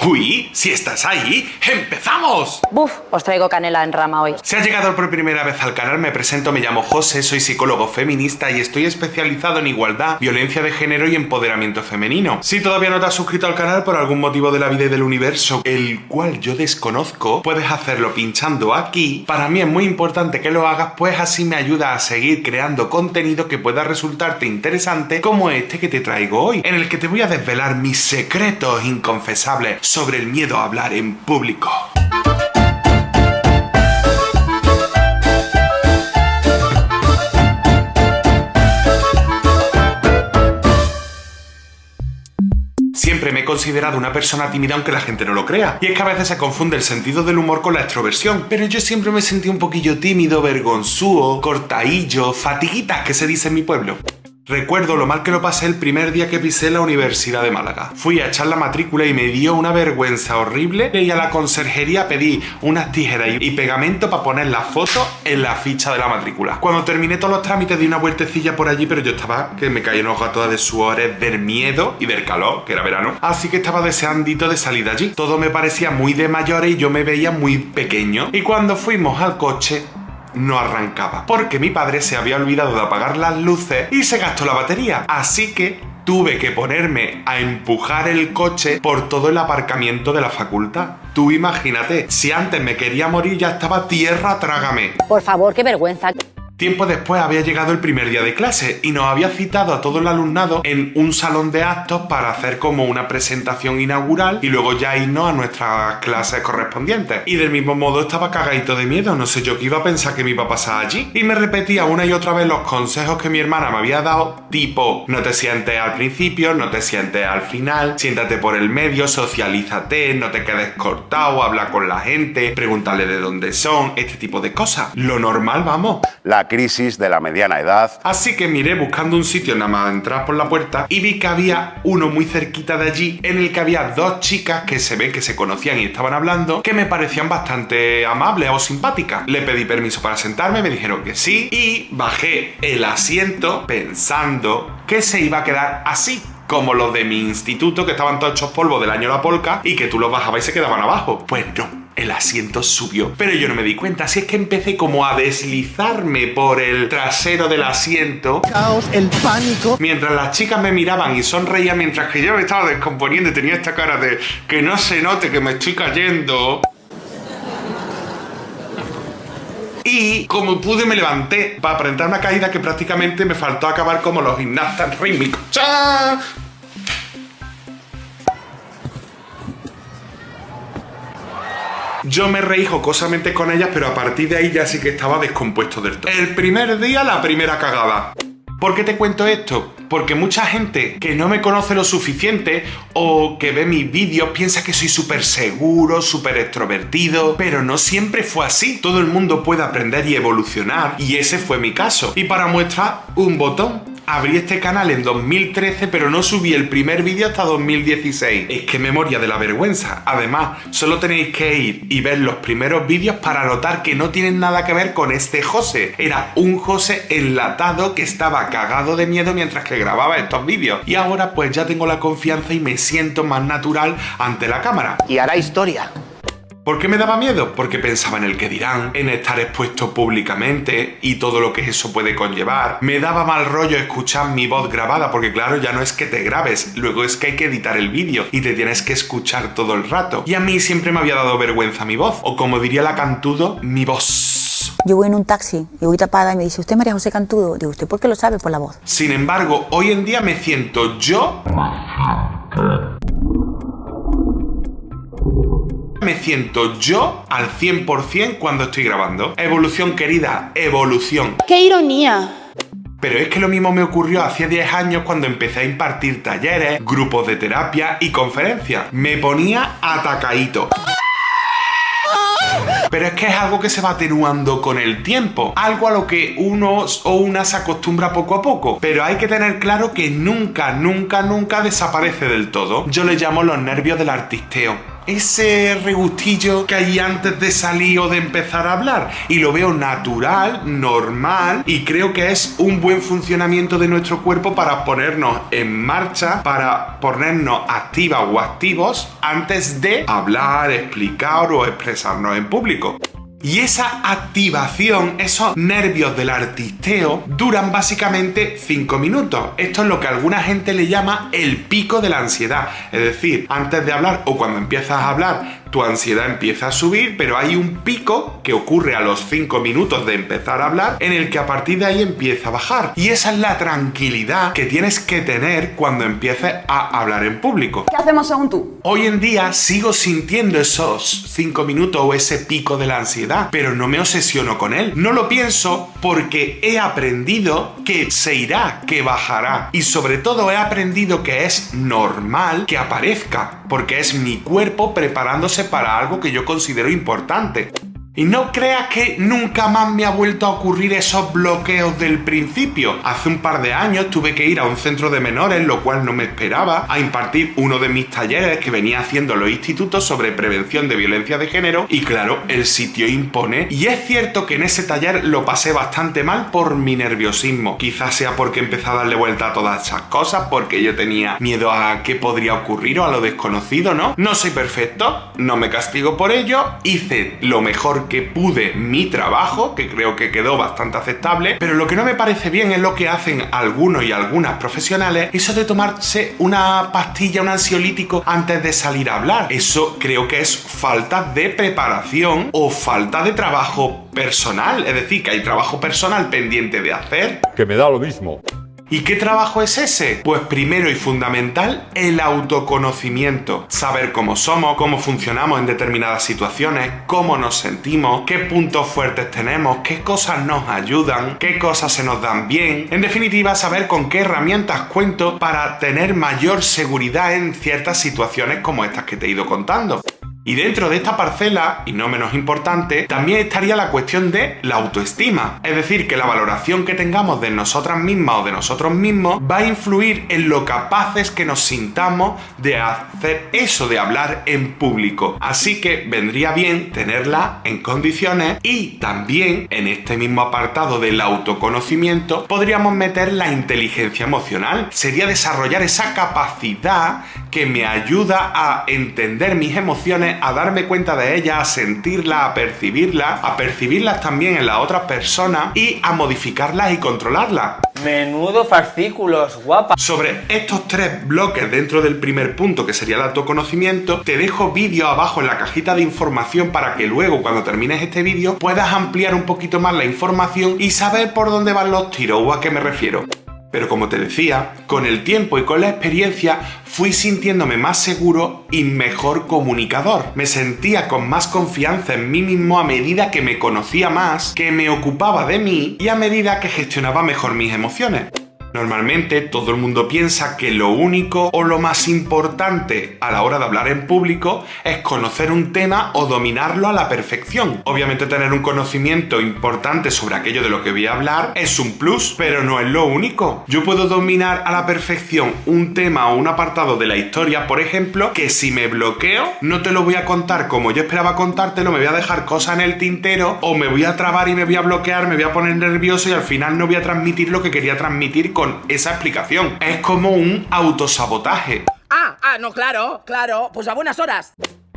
Uy, si estás ahí, ¡empezamos! Buf, os traigo canela en rama hoy. Si has llegado por primera vez al canal, me presento, me llamo José, soy psicólogo feminista y estoy especializado en igualdad, violencia de género y empoderamiento femenino. Si todavía no te has suscrito al canal por algún motivo de la vida y del universo, el cual yo desconozco, puedes hacerlo pinchando aquí. Para mí es muy importante que lo hagas, pues así me ayuda a seguir creando contenido que pueda resultarte interesante, como este que te traigo hoy, en el que te voy a desvelar mis secretos inconfesables sobre el miedo a hablar en público. Siempre me he considerado una persona tímida aunque la gente no lo crea. Y es que a veces se confunde el sentido del humor con la extroversión. Pero yo siempre me sentí un poquillo tímido, vergonzúo, cortaillo, fatiguitas que se dice en mi pueblo. Recuerdo lo mal que lo pasé el primer día que pisé la Universidad de Málaga. Fui a echar la matrícula y me dio una vergüenza horrible y a la conserjería pedí unas tijeras y pegamento para poner la foto en la ficha de la matrícula. Cuando terminé todos los trámites di una vueltecilla por allí, pero yo estaba que me caían hojas todas de sudores, del miedo y del calor, que era verano. Así que estaba deseandito de salir de allí. Todo me parecía muy de mayores y yo me veía muy pequeño. Y cuando fuimos al coche, no arrancaba, porque mi padre se había olvidado de apagar las luces y se gastó la batería. Así que tuve que ponerme a empujar el coche por todo el aparcamiento de la facultad. Tú imagínate, si antes me quería morir ya estaba tierra trágame. Por favor, qué vergüenza. Tiempo después había llegado el primer día de clase y nos había citado a todo el alumnado en un salón de actos para hacer como una presentación inaugural y luego ya irnos a nuestras clases correspondientes. Y del mismo modo estaba cagadito de miedo, no sé yo qué iba a pensar que me iba a pasar allí. Y me repetía una y otra vez los consejos que mi hermana me había dado, tipo, no te sientes al principio, no te sientes al final, siéntate por el medio, socialízate, no te quedes cortado, habla con la gente, pregúntale de dónde son, este tipo de cosas. Lo normal, vamos. La crisis de la mediana edad. Así que miré buscando un sitio nada más entrar por la puerta y vi que había uno muy cerquita de allí en el que había dos chicas que se ven que se conocían y estaban hablando, que me parecían bastante amables o simpáticas. Le pedí permiso para sentarme, me dijeron que sí y bajé el asiento pensando que se iba a quedar así, como los de mi instituto que estaban todos hechos polvo del año La Polca y que tú los bajabas y se quedaban abajo. Pues no. El asiento subió, pero yo no me di cuenta, así es que empecé como a deslizarme por el trasero del asiento. Caos, el pánico. Mientras las chicas me miraban y sonreían, mientras que yo me estaba descomponiendo y tenía esta cara de que no se note que me estoy cayendo. Y como pude me levanté para aparentar una caída que prácticamente me faltó acabar como los gimnastas rítmicos. ¡Chá! Yo me reí jocosamente con ellas, pero a partir de ahí ya sí que estaba descompuesto del todo. El primer día, la primera cagada. ¿Por qué te cuento esto? Porque mucha gente que no me conoce lo suficiente o que ve mis vídeos piensa que soy súper seguro, súper extrovertido, pero no siempre fue así. Todo el mundo puede aprender y evolucionar y ese fue mi caso. Y para muestra, un botón. Abrí este canal en 2013, pero no subí el primer vídeo hasta 2016. Es que memoria de la vergüenza. Además, solo tenéis que ir y ver los primeros vídeos para notar que no tienen nada que ver con este José. Era un José enlatado que estaba cagado de miedo mientras que grababa estos vídeos. Y ahora pues ya tengo la confianza y me siento más natural ante la cámara. Y hará historia. ¿Por qué me daba miedo? Porque pensaba en el que dirán, en estar expuesto públicamente y todo lo que eso puede conllevar. Me daba mal rollo escuchar mi voz grabada porque claro, ya no es que te grabes, luego es que hay que editar el vídeo y te tienes que escuchar todo el rato. Y a mí siempre me había dado vergüenza mi voz, o como diría la Cantudo, mi voz. Yo voy en un taxi y voy tapada y me dice, ¿usted María José Cantudo? Digo, ¿usted por qué lo sabe? Por la voz. Sin embargo, hoy en día me siento yo... Me siento yo al 100% cuando estoy grabando. Evolución, querida, evolución. ¡Qué ironía! Pero es que lo mismo me ocurrió hace 10 años cuando empecé a impartir talleres, grupos de terapia y conferencias. Me ponía atacadito. Pero es que es algo que se va atenuando con el tiempo, algo a lo que uno o una se acostumbra poco a poco, pero hay que tener claro que nunca, nunca, nunca desaparece del todo. Yo le llamo los nervios del artisteo. ese regustillo que hay antes de salir o de empezar a hablar. Y lo veo natural, normal, y creo que es un buen funcionamiento de nuestro cuerpo para ponernos en marcha, para ponernos activas o activos antes de hablar, explicar o expresarnos en público. Y esa activación, esos nervios del artisteo, duran básicamente 5 minutos. Esto es lo que alguna gente le llama el pico de la ansiedad. Es decir, antes de hablar o cuando empiezas a hablar, tu ansiedad empieza a subir, pero hay un pico que ocurre a los 5 minutos de empezar a hablar, en el que a partir de ahí empieza a bajar. Y esa es la tranquilidad que tienes que tener cuando empieces a hablar en público. ¿Qué hacemos según tú? Hoy en día sigo sintiendo esos 5 minutos o ese pico de la ansiedad, pero no me obsesiono con él. No lo pienso porque he aprendido que se irá, que bajará. Y sobre todo he aprendido que es normal que aparezca, porque es mi cuerpo preparándose para algo que yo considero importante. Y no creas que nunca más me ha vuelto a ocurrir esos bloqueos del principio. Hace un par de años tuve que ir a un centro de menores, lo cual no me esperaba, a impartir uno de mis talleres que venía haciendo en los institutos sobre prevención de violencia de género, y claro, el sitio impone. Y es cierto que en ese taller lo pasé bastante mal por mi nerviosismo. Quizás sea porque empecé a darle vuelta a todas esas cosas, porque yo tenía miedo a qué podría ocurrir o a lo desconocido, ¿no? No soy perfecto, no me castigo por ello, hice lo mejor que pude mi trabajo, que creo que quedó bastante aceptable, pero lo que no me parece bien es lo que hacen algunos y algunas profesionales, eso de tomarse una pastilla, un ansiolítico antes de salir a hablar. Eso creo que es falta de preparación o falta de trabajo personal, es decir, que hay trabajo personal pendiente de hacer. Que me da lo mismo. ¿Y qué trabajo es ese? Pues primero y fundamental, el autoconocimiento. Saber cómo somos, cómo funcionamos en determinadas situaciones, cómo nos sentimos, qué puntos fuertes tenemos, qué cosas nos ayudan, qué cosas se nos dan bien. En definitiva, saber con qué herramientas cuento para tener mayor seguridad en ciertas situaciones como estas que te he ido contando. Y dentro de esta parcela, y no menos importante, también estaría la cuestión de la autoestima. Es decir, que la valoración que tengamos de nosotras mismas o de nosotros mismos va a influir en lo capaces que nos sintamos de hacer eso, de hablar en público. Así que vendría bien tenerla en condiciones, y también en este mismo apartado del autoconocimiento podríamos meter la inteligencia emocional. Sería desarrollar esa capacidad que me ayuda a entender mis emociones, a darme cuenta de ellas, a sentirlas, a percibirlas también en las otras personas y a modificarlas y controlarlas. Menudo fascículos, guapa. Sobre estos 3 bloques dentro del primer punto, que sería el autoconocimiento, te dejo vídeo abajo en la cajita de información para que luego, cuando termines este vídeo, puedas ampliar un poquito más la información y saber por dónde van los tiros o a qué me refiero. Pero como te decía, con el tiempo y con la experiencia fui sintiéndome más seguro y mejor comunicador. Me sentía con más confianza en mí mismo a medida que me conocía más, que me ocupaba de mí y a medida que gestionaba mejor mis emociones. Normalmente todo el mundo piensa que lo único o lo más importante a la hora de hablar en público es conocer un tema o dominarlo a la perfección. Obviamente tener un conocimiento importante sobre aquello de lo que voy a hablar es un plus, pero no es lo único. Yo puedo dominar a la perfección un tema o un apartado de la historia, por ejemplo, que si me bloqueo no te lo voy a contar como yo esperaba contártelo, me voy a dejar cosas en el tintero o me voy a trabar y me voy a bloquear, me voy a poner nervioso y al final no voy a transmitir lo que quería transmitir con esa explicación. Es como un autosabotaje. No, claro, pues a buenas horas.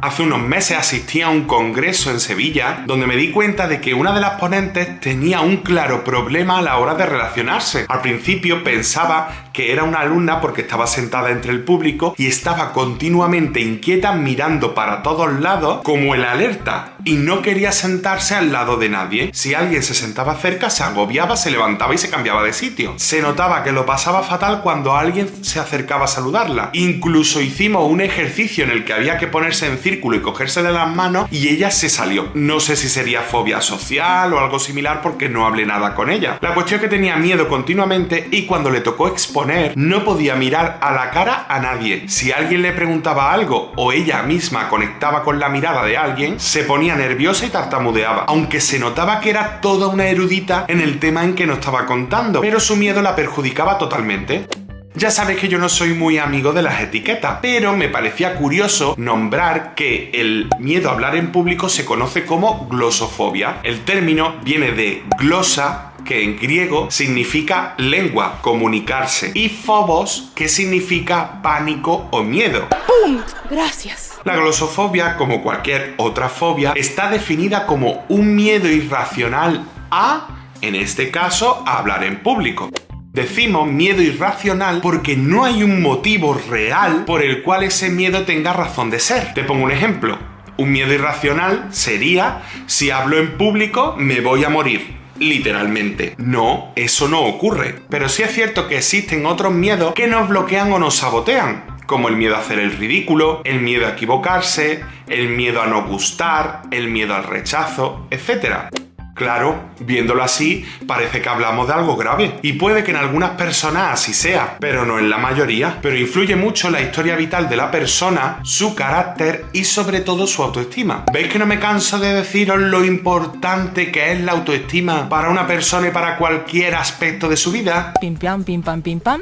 Hace unos meses asistí a un congreso en Sevilla donde me di cuenta de que una de las ponentes tenía un claro problema a la hora de relacionarse. Al principio pensaba que era una alumna porque estaba sentada entre el público y estaba continuamente inquieta mirando para todos lados como el alerta y no quería sentarse al lado de nadie. Si alguien se sentaba cerca se agobiaba, se levantaba y se cambiaba de sitio. Se notaba que lo pasaba fatal cuando alguien se acercaba a saludarla. Incluso hicimos un ejercicio en el que había que ponerse en círculo y cogerse de las manos y ella se salió. No sé si sería fobia social o algo similar porque no hablé nada con ella. La cuestión es que tenía miedo continuamente y cuando le tocó exponer no podía mirar a la cara a nadie. Si alguien le preguntaba algo o ella misma conectaba con la mirada de alguien, se ponía nerviosa y tartamudeaba, aunque se notaba que era toda una erudita en el tema en que nos estaba contando, pero su miedo la perjudicaba totalmente. Ya sabes que yo no soy muy amigo de las etiquetas, pero me parecía curioso nombrar que el miedo a hablar en público se conoce como glosofobia. El término viene de glosa, que en griego significa lengua, comunicarse, y phobos, que significa pánico o miedo. ¡Pum! Gracias. La glosofobia, como cualquier otra fobia, está definida como un miedo irracional a, en este caso, a hablar en público. Decimos miedo irracional porque no hay un motivo real por el cual ese miedo tenga razón de ser. Te pongo un ejemplo. Un miedo irracional sería: si hablo en público me voy a morir. Literalmente. No, eso no ocurre. Pero sí es cierto que existen otros miedos que nos bloquean o nos sabotean, como el miedo a hacer el ridículo, el miedo a equivocarse, el miedo a no gustar, el miedo al rechazo, etc. Claro, viéndolo así, parece que hablamos de algo grave. Y puede que en algunas personas así sea, pero no en la mayoría. Pero influye mucho la historia vital de la persona, su carácter y sobre todo su autoestima. ¿Veis que no me canso de deciros lo importante que es la autoestima para una persona y para cualquier aspecto de su vida? Pim pam, pim pam, pim pam.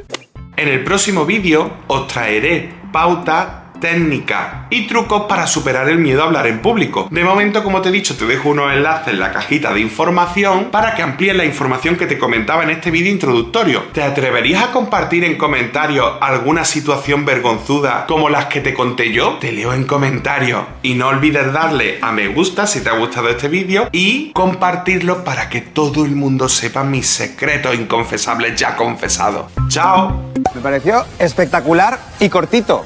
En el próximo vídeo os traeré pautas, técnicas y trucos para superar el miedo a hablar en público. De momento, como te he dicho, te dejo unos enlaces en la cajita de información para que amplíes la información que te comentaba en este vídeo introductorio. ¿Te atreverías a compartir en comentarios alguna situación vergonzuda como las que te conté yo? Te leo en comentarios. Y no olvides darle a me gusta si te ha gustado este vídeo y compartirlo para que todo el mundo sepa mis secretos inconfesables ya confesados. ¡Chao! Me pareció espectacular y cortito.